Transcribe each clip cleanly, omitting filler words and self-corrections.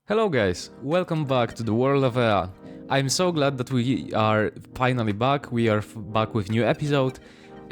Hello guys, welcome back to the world of AI. I'm so glad that we are finally back. We are back with new episode.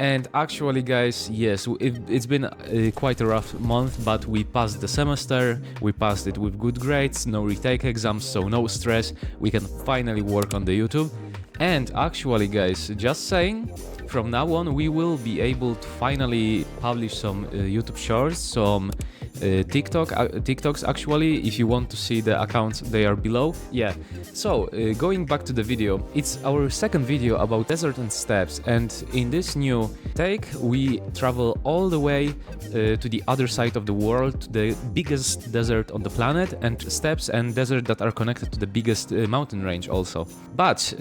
And actually guys, yes, it's been quite a rough month, but we passed the semester, we passed it with good grades, no retake exams, so no stress. We can finally work on the YouTube. And actually guys, just saying, from now on we will be able to finally publish some YouTube shorts, some TikToks actually. If you want to see the accounts, they are below. Yeah, so going back to the video, it's our second video about desert and steppes, and in this new take we travel all the way to the other side of the world, to the biggest desert on the planet, and steppes and desert that are connected to the biggest mountain range also. But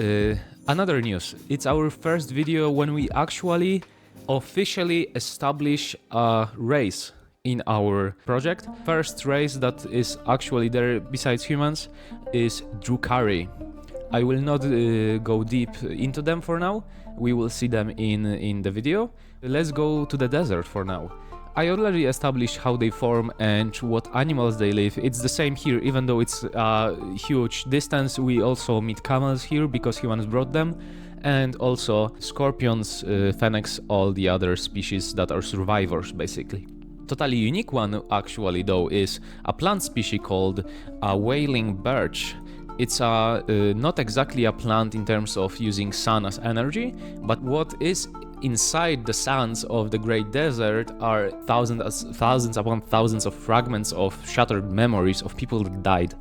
another news, it's our first video when we actually officially establish a race in our project. First race that is actually there besides humans is Drukharii. I will not go deep into them for now. We will see them in the video. Let's go to the desert for now. I already established how they form and what animals they live. It's the same here, even though it's a huge distance. We also meet camels here because humans brought them, and also scorpions, fennecs, all the other species that are survivors basically. Totally unique one actually though is a plant species called a wailing birch. It's not exactly a plant in terms of using sun as energy, but what is inside the sands of the Great Desert are thousands upon thousands of fragments of shattered memories of people that died.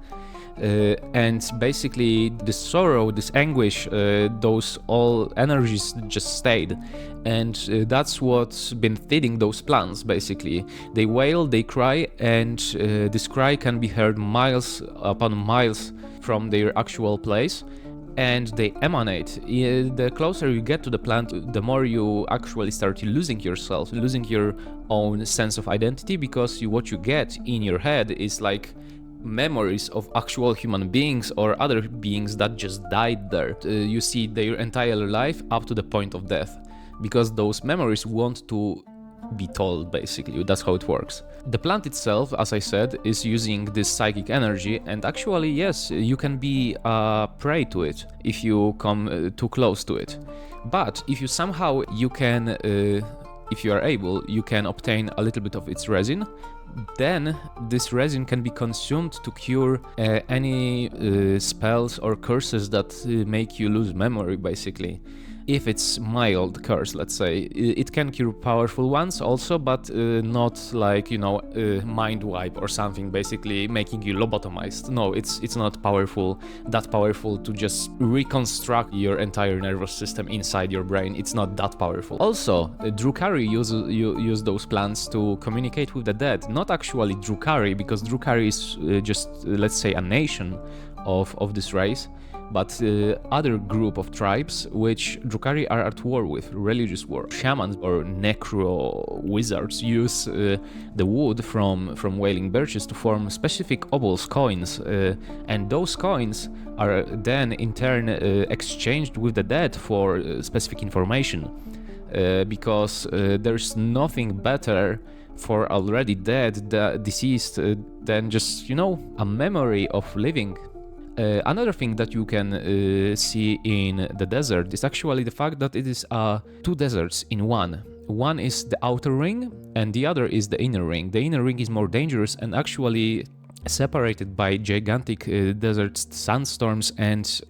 And basically this sorrow, this anguish, those all energies just stayed, and that's what's been feeding those plants basically. They wail, they cry, and this cry can be heard miles upon miles from their actual place, and they emanate. The closer you get to the plant, the more you actually start losing yourself, losing your own sense of identity, because what you get in your head is like memories of actual human beings or other beings that just died there. You see their entire life up to the point of death, because those memories want to be told basically. That's how it works. The plant itself, as I said, is using this psychic energy, and actually yes, you can be a prey to it if you come too close to it. But if you somehow if you are able, you can obtain a little bit of its resin, then this resin can be consumed to cure any spells or curses that make you lose memory basically. If it's mild curse, let's say, it can cure powerful ones also, but not like, mind wipe or something, basically making you lobotomized. No, it's not that powerful to just reconstruct your entire nervous system inside your brain. It's not that powerful. Also, Drukharii use those plants to communicate with the dead. Not actually Drukharii, because Drukharii is just, let's say, a nation of this race, but other group of tribes which Drukharii are at war with, religious war. Shamans or necro wizards use the wood from wailing birches to form specific obols, coins, and those coins are then in turn exchanged with the dead for specific information, because there's nothing better for already dead, deceased, than just, a memory of living. Another thing that you can see in the desert is actually the fact that it is two deserts in one. One is the outer ring and the other is the inner ring. The inner ring is more dangerous and actually separated by gigantic desert sandstorms and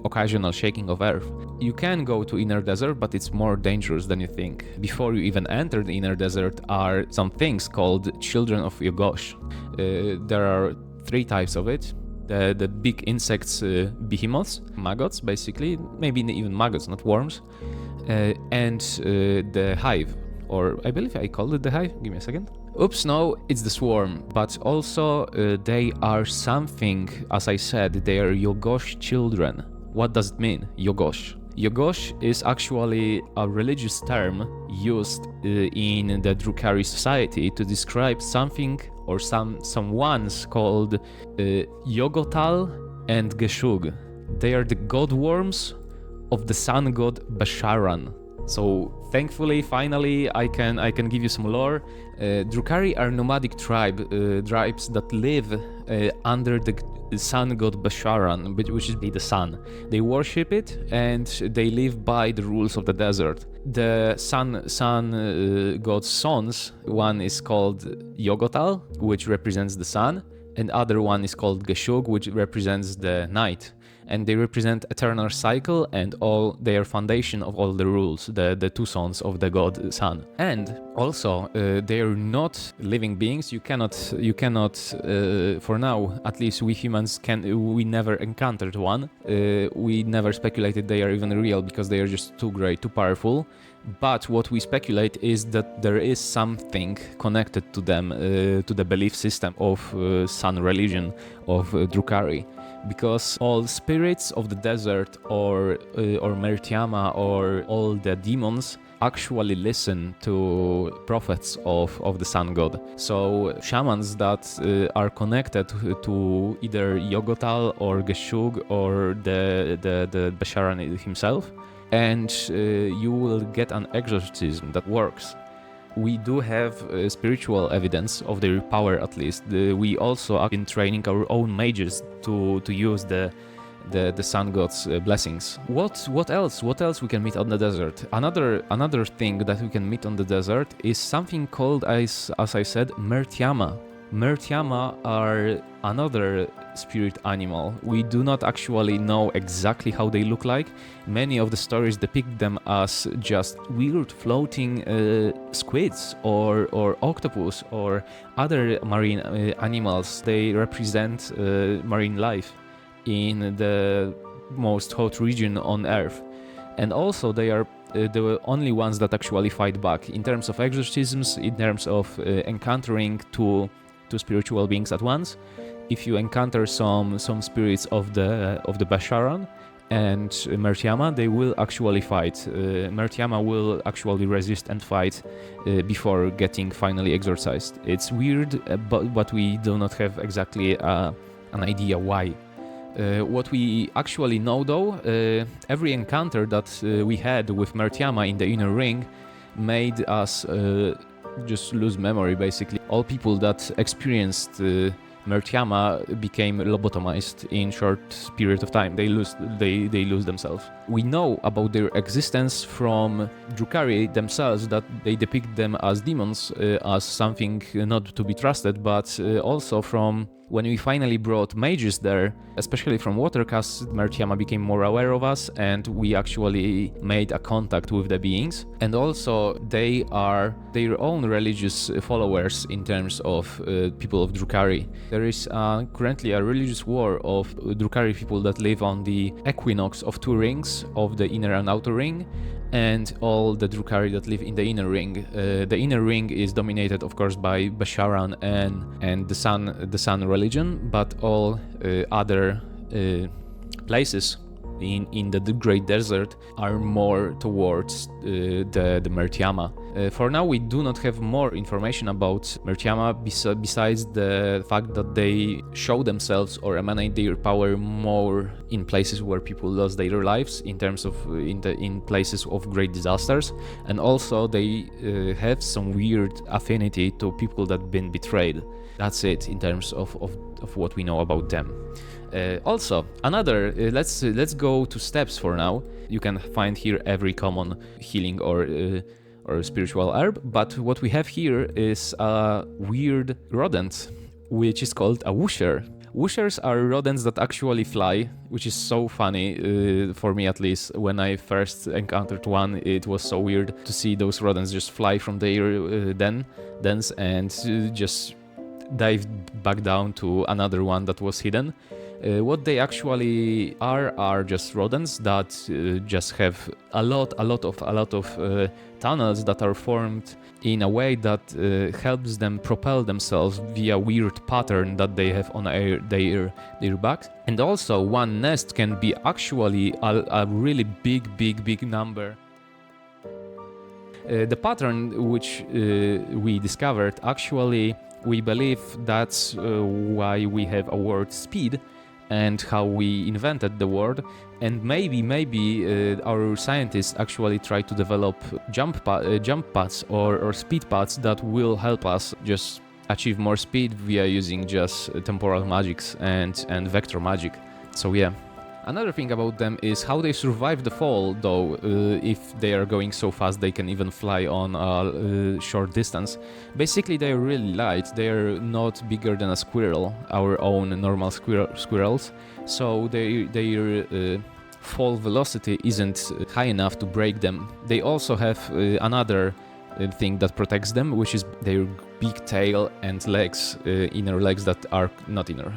occasional shaking of earth. You can go to inner desert, but it's more dangerous than you think. Before you even enter the inner desert are some things called children of Yogosh. There are three types of it. The big insects, behemoths, maggots basically, maybe even maggots, not worms, and the hive, or I believe I called it the hive, give me a second. Oops, no, it's the swarm, but also they are something, as I said, they are Yogosh children. What does it mean, Yogosh? Yogosh is actually a religious term used in the Drukharii society to describe something or someone's called Yogotal and Geshug. They are the god worms of the sun god Besharran. So thankfully, finally, I can give you some lore. Drukharii are nomadic tribes that live under the sun god Besharran, which is the sun. They worship it and they live by the rules of the desert. The sun god's sons, one is called Yogotal, which represents the sun, and other one is called Geshug, which represents the night. And they represent eternal cycle and all their foundation of all the rules, the two sons of the god sun. And also, they are not living beings. You cannot, for now, at least we humans we never encountered one. We never speculated they are even real because they are just too great, too powerful. But what we speculate is that there is something connected to them, to the belief system of sun religion of Drukharii. Because all spirits of the desert or Mertiama or all the demons actually listen to prophets of the sun god. So shamans that are connected to either Yogotal or Geshug or the Besharran himself, and you will get an exorcism that works. We do have spiritual evidence of their power, at least. We also have been training our own mages to use the sun god's blessings. What else? What else we can meet on the desert? Another thing that we can meet on the desert is something called, as I said, Mertiama. Mertiama are another spirit animal. We do not actually know exactly how they look like. Many of the stories depict them as just weird floating squids or octopus or other marine animals. They represent marine life in the most hot region on Earth. And also they are the only ones that actually fight back in terms of exorcisms, in terms of encountering two spiritual beings at once. If you encounter some spirits of the Besharran and Mertiama, they will actually fight. Mertiama will actually resist and fight before getting finally exorcised. It's weird, but we do not have exactly an idea why. What we actually know though, every encounter that we had with Mertiama in the inner ring made us just lose memory, basically. All people that experienced Mertiama became lobotomized in short period of time. They lose themselves. We know about their existence from Drukharii themselves, that they depict them as demons, as something not to be trusted, but also from when we finally brought mages there, especially from Watercast, Mertiama became more aware of us and we actually made a contact with the beings. And also they are their own religious followers in terms of people of Drukharii. There is currently a religious war of Drukharii people that live on the equinox of two rings, of the inner and outer ring, and all the Drukharii that live in the inner ring. The inner ring is dominated, of course, by Besharran and the sun religion, but all other places in the Great Desert are more towards the Mertiama. For now, we do not have more information about Mertiama besides the fact that they show themselves or emanate their power more in places where people lost their lives, in terms of in places of great disasters, and also they have some weird affinity to people that been betrayed. That's it in terms of what we know about them. Also, another, let's go to steps for now. You can find here every common healing or spiritual herb, but what we have here is a weird rodent, which is called a whoosher. Whooshers are rodents that actually fly, which is so funny, for me at least. When I first encountered one, it was so weird to see those rodents just fly from their dens and just dive back down to another one that was hidden. What they actually are just rodents that just have a lot of tunnels that are formed in a way that helps them propel themselves via weird pattern that they have on their backs. And also one nest can be actually a really big number. The pattern which we discovered, actually we believe that's why we have a word speed and how we invented the word. And maybe our scientists actually try to develop jump paths or speed paths that will help us just achieve more speed via using just temporal magics and vector magic. So yeah. Another thing about them is how they survive the fall, though if they are going so fast they can even fly on a short distance. Basically they are really light, they are not bigger than a squirrel, our own normal squirrels, so their fall velocity isn't high enough to break them. They also have another thing that protects them, which is their big tail and legs, inner legs that are not inner,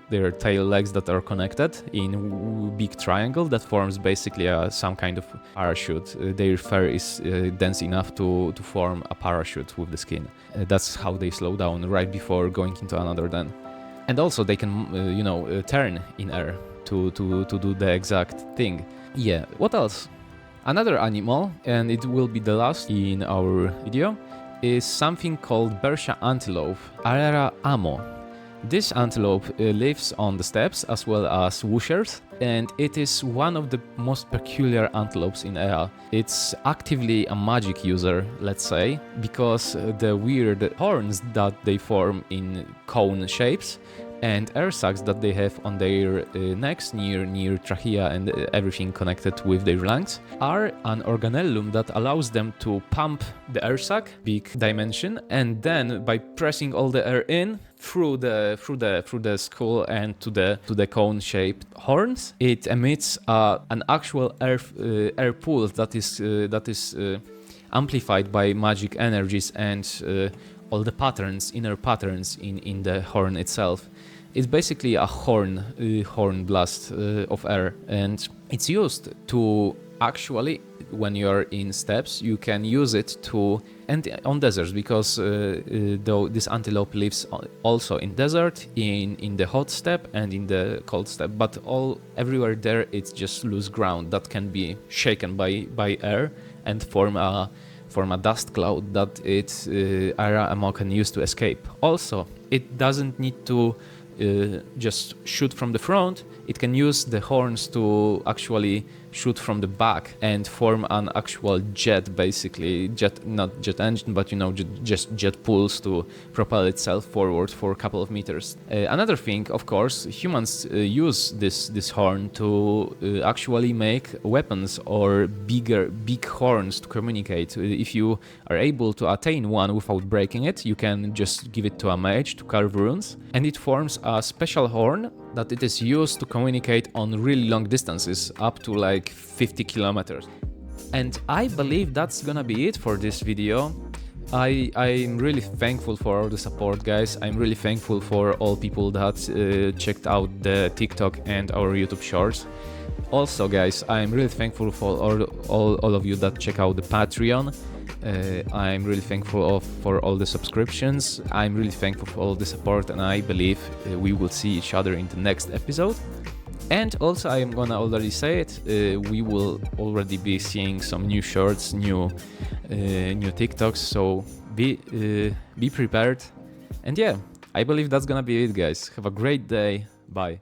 their tail legs that are connected in big triangle that forms basically some kind of parachute. Their fur is dense enough to form a parachute with the skin. That's how they slow down right before going into another den. And also they can, turn in air to do the exact thing. Yeah, what else? Another animal, and it will be the last in our video, is something called Bersha antelope, Arera amo. This antelope lives on the steppes as well as whooshers, and it is one of the most peculiar antelopes in EA. It's actively a magic user, let's say, because the weird horns that they form in cone shapes and air sacs that they have on their necks near trachea and everything connected with their lungs are an organellum that allows them to pump the air sac, big dimension, and then by pressing all the air in through the skull and to the cone-shaped horns, it emits an actual air pulse that is amplified by magic energies and all the patterns, inner patterns in the horn itself. It's basically a horn blast of air, and it's used to actually, when you're in steppes, you can use it to, and on deserts, because though this antelope lives also in desert, in the hot steppe and in the cold steppe, but everywhere there it's just loose ground that can be shaken by air and form a dust cloud that Arera amo can use to escape. Also, it doesn't need to just shoot from the front. It can use the horns to actually shoot from the back and form an actual jet, basically not jet engine, but just jet pulse to propel itself forward for a couple of meters. Another thing, of course, humans use this horn to actually make weapons or big horns to communicate. If you are able to attain one without breaking it, you can just give it to a mage to carve runes, and it forms a special horn that it is used to communicate on really long distances, up to like 50 kilometers. And I believe that's gonna be it for this video. I'm really thankful for all the support, guys. I'm really thankful for all people that checked out the TikTok and our YouTube shorts. Also, guys, I'm really thankful for all of you that check out the Patreon. I'm really thankful for all the subscriptions. I'm really thankful for all the support, and I believe we will see each other in the next episode. And also, I am gonna already say it, we will already be seeing some new shorts, new TikToks, so be prepared. And yeah, I believe that's gonna be it, guys. Have a great day. Bye.